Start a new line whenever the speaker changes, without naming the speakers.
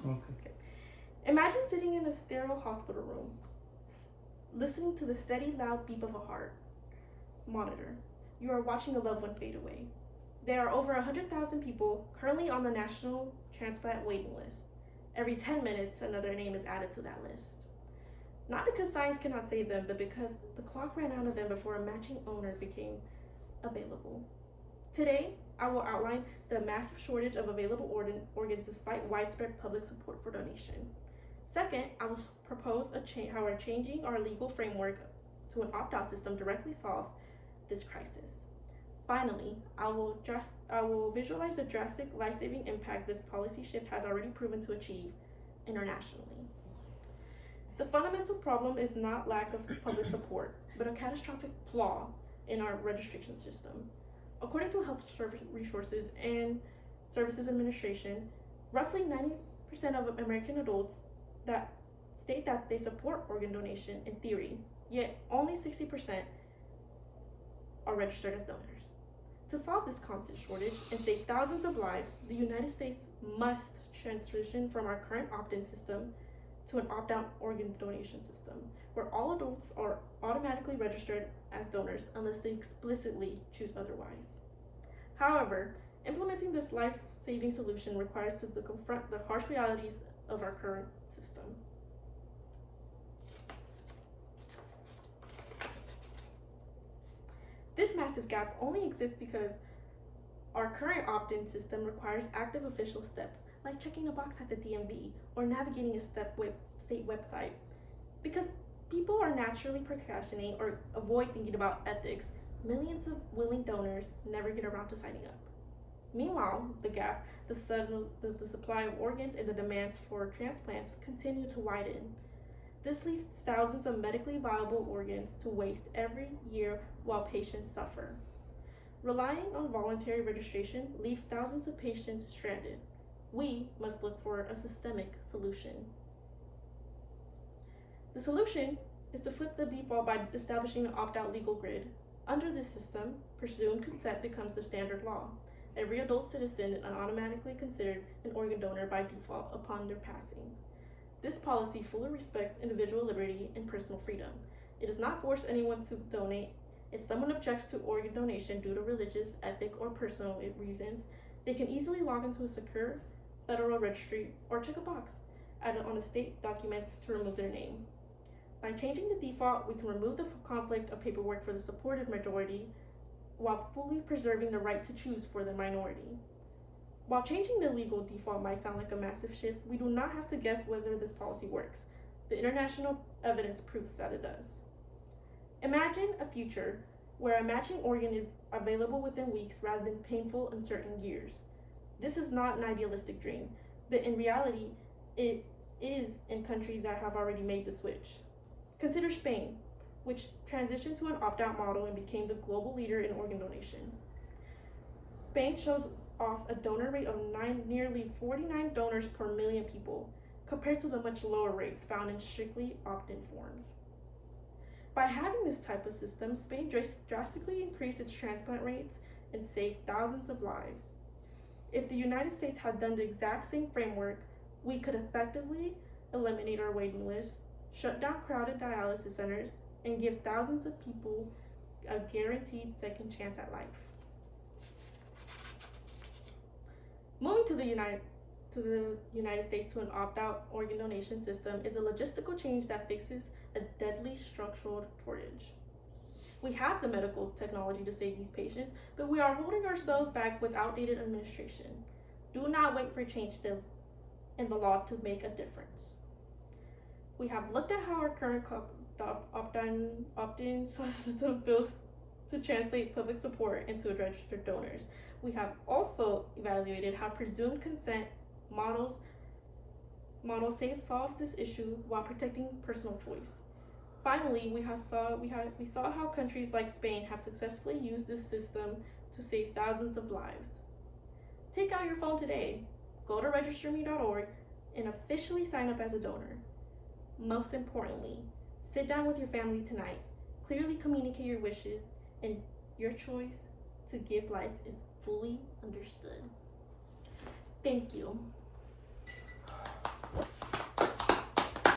Okay. Imagine sitting in a sterile hospital room, listening to the steady, loud beat of a heart monitor. You are watching a loved one fade away. There are over 100,000 people currently on the national transplant waiting list. Every 10 minutes, another name is added to that list. Not because science cannot save them, but because the clock ran out of them before a matching owner became available. Today, I will outline the massive shortage of available organs despite widespread public support for donation. Second, I will propose how changing our legal framework to an opt-out system directly solves this crisis. Finally, I will visualize the drastic life-saving impact this policy shift has already proven to achieve internationally. The fundamental problem is not lack of public support, but a catastrophic flaw in our registration system. According to Health Resources and Services Administration, roughly 90% of American adults that state that they support organ donation in theory, yet only 60% are registered as donors. To solve this constant shortage and save thousands of lives, the United States must transition from our current opt-in system to an opt-out organ donation system, where all adults are automatically registered as donors unless they explicitly choose otherwise. However, implementing this life-saving solution requires to confront the harsh realities of our current system. This massive gap only exists because our current opt-in system requires active official steps like checking a box at the DMV or navigating a state website. Because people are naturally procrastinate or avoid thinking about ethics, millions of willing donors never get around to signing up. Meanwhile, the gap, the supply of organs and the demands for transplants continue to widen. This leaves thousands of medically viable organs to waste every year while patients suffer. Relying on voluntary registration leaves thousands of patients stranded. We must look for a systemic solution. The solution is to flip the default by establishing an opt-out legal grid. Under this system, presumed consent becomes the standard law. Every adult citizen is automatically considered an organ donor by default upon their passing. This policy fully respects individual liberty and personal freedom. It does not force anyone to donate. If someone objects to organ donation due to religious, ethnic, or personal reasons, they can easily log into a secure federal registry or check a box added on the state documents to remove their name. By changing the default, we can remove the conflict of paperwork for the supported majority while fully preserving the right to choose for the minority. While changing the legal default might sound like a massive shift, we do not have to guess whether this policy works. The international evidence proves that it does. Imagine a future where a matching organ is available within weeks rather than painful and certain years. This is not an idealistic dream, but in reality, it is in countries that have already made the switch. Consider Spain, which transitioned to an opt-out model and became the global leader in organ donation. Spain shows off a donor rate of nearly 49 donors per million people, compared to the much lower rates found in strictly opt-in forms. By having this type of system, Spain drastically increased its transplant rates and saved thousands of lives. If the United States had done the exact same framework, we could effectively eliminate our waiting list, shut down crowded dialysis centers, and give thousands of people a guaranteed second chance at life. Moving to the United States to an opt-out organ donation system is a logistical change that fixes a deadly structural shortage. We have the medical technology to save these patients, but we are holding ourselves back with outdated administration. Do not wait for change in the law to make a difference. We have looked at how our current opt-in system fails to translate public support into registered donors. We have also evaluated how presumed consent model solves this issue while protecting personal choice. Finally, we saw how countries like Spain have successfully used this system to save thousands of lives. Take out your phone today, go to registerme.org, and officially sign up as a donor. Most importantly, sit down with your family tonight, clearly communicate your wishes, and your choice to give life is fully understood. Thank you.